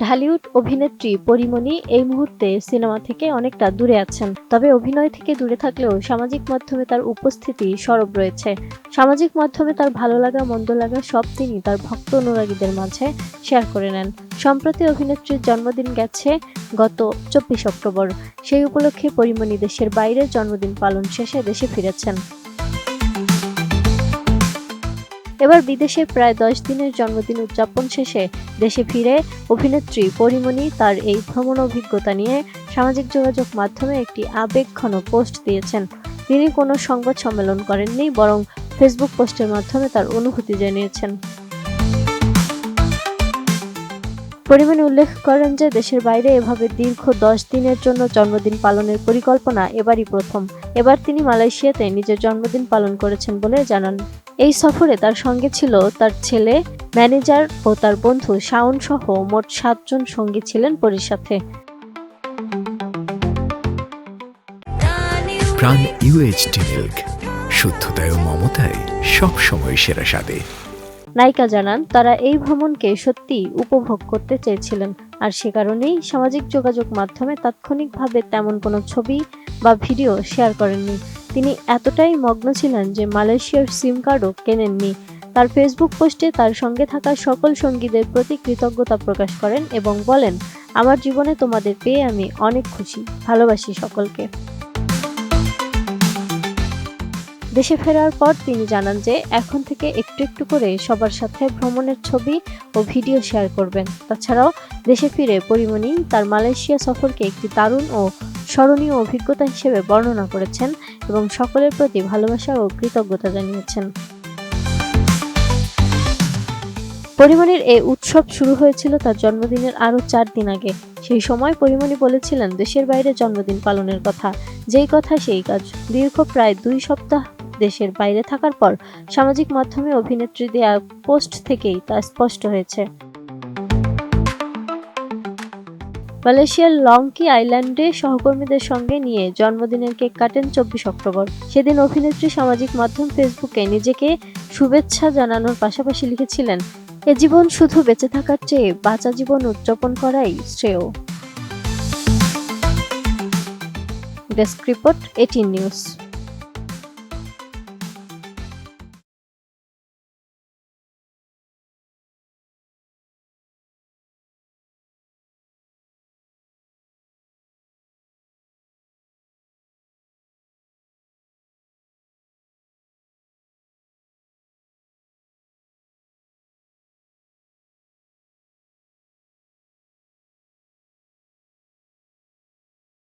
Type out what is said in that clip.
ঢালিউড অভিনেত্রী পরীমনি এই মুহূর্তে সিনেমা থেকে অনেকটা দূরে আছেন। তবে অভিনয় থেকে দূরে থাকলেও সামাজিক মাধ্যমে তার উপস্থিতি সরব রয়েছে। সামাজিক মাধ্যমে তার ভালো লাগা মন্দ লাগা সব তিনি তার ভক্ত অনুরাগীদের মাঝে শেয়ার করে নেন। সম্প্রতি অভিনেত্রীর জন্মদিন গেছে গত 24 অক্টোবর। সেই উপলক্ষে পরীমনি দেশের বাইরে জন্মদিন পালন শেষে দেশে ফিরেছেন। এবার বিদেশে প্রায় 10 দিনের জন্মদিন উদযাপন শেষে দেশে ফিরে অভিনেত্রী পরীমনি তার এই ভ্রমণ অভিজ্ঞতা নিয়ে সামাজিক যোগাযোগ মাধ্যমে একটি আবেগঘন পোস্ট দিয়েছেন। তিনি কোনো সংবাদ সম্মেলন করেননি, বরং ফেসবুক পোস্টের মাধ্যমে তার অনুভূতি জানিয়েছেন। পরীমনি উল্লেখ করেন যে দেশের বাইরে এভাবে দীর্ঘ 10 দিনের জন্য জন্মদিন পালনের পরিকল্পনা এবারই প্রথম। এবার তিনি মালয়েশিয়াতে নিজের জন্মদিন পালন করেছেন বলে জানান। এই সফরে তার সঙ্গে ছিল তার ছেলে, ম্যানেজার ও তার বন্ধু শাওন সহ মোট 7 জন সঙ্গী ছিলেন পরীর সাথে। প্রাণ UHT মিল্ক, শুদ্ধতায় ও মমতায় সবসময় সেরা স্বাদে। নায়িকা জানান তারা এই ভ্রমণকে সত্যিই উপভোগ করতে চেয়েছিলেন, আর সে কারণেই সামাজিক যোগাযোগ মাধ্যমে তাৎক্ষণিকভাবে তেমন কোনো ছবি বা ভিডিও শেয়ার করেননি। তিনি এতটাই মগ্ন ছিলেন যে মালয়েশিয়ার সিম কার্ডও কেনেননি। তার ফেসবুক পোস্টে তার সঙ্গে থাকা সকল সঙ্গীদের প্রতি কৃতজ্ঞতা প্রকাশ করেন এবং বলেন, আমার জীবনে তোমাদের পেয়ে আমি অনেক খুশি, ভালোবাসি সকলকে। দেশে ফেরার পর তিনি জানান যে এখন থেকে একটু একটু করে সবার সাথে ভ্রমণের ছবি ও ভিডিও শেয়ার করবেন। তাছাড়াও দেশে ফিরে পরীমনি তার মালয়েশিয়া সফরকে একটি দারুণ ও স্মরণীয় অভিজ্ঞতা হিসেবে বর্ণনা করেছেন এবং সকলের প্রতি ভালোবাসা ও কৃতজ্ঞতা জানিয়েছেন। পরীমনির এই উৎসব শুরু হয়েছিল তার জন্মদিনের আরও 4 দিন আগে। সেই সময় পরীমনি বলেছিলেন দেশের বাইরে জন্মদিন পালনের কথা, যেই কথা সেই কাজ। দীর্ঘ প্রায় 2 সপ্তাহ দেশের বাইরে থাকার পর সামাজিক মাধ্যমে অভিনেত্রী দেয়া পোস্ট থেকেই তা স্পষ্ট হয়েছে। মালয়েশিয়ার লংকি আইল্যান্ডে সহকর্মীদের সঙ্গে নিয়ে জন্মদিনের কেক কাটেন 24 অক্টোবর। সেদিন অভিনেত্রী সামাজিক মাধ্যম ফেসবুকে নিজেকে শুভেচ্ছা জানানোর পাশাপাশি লিখেছিলেন, এ জীবন শুধু বেঁচে থাকার চেয়ে বাঁচা জীবন উদযাপন করাই শ্রেয়। Desk report, 18 news.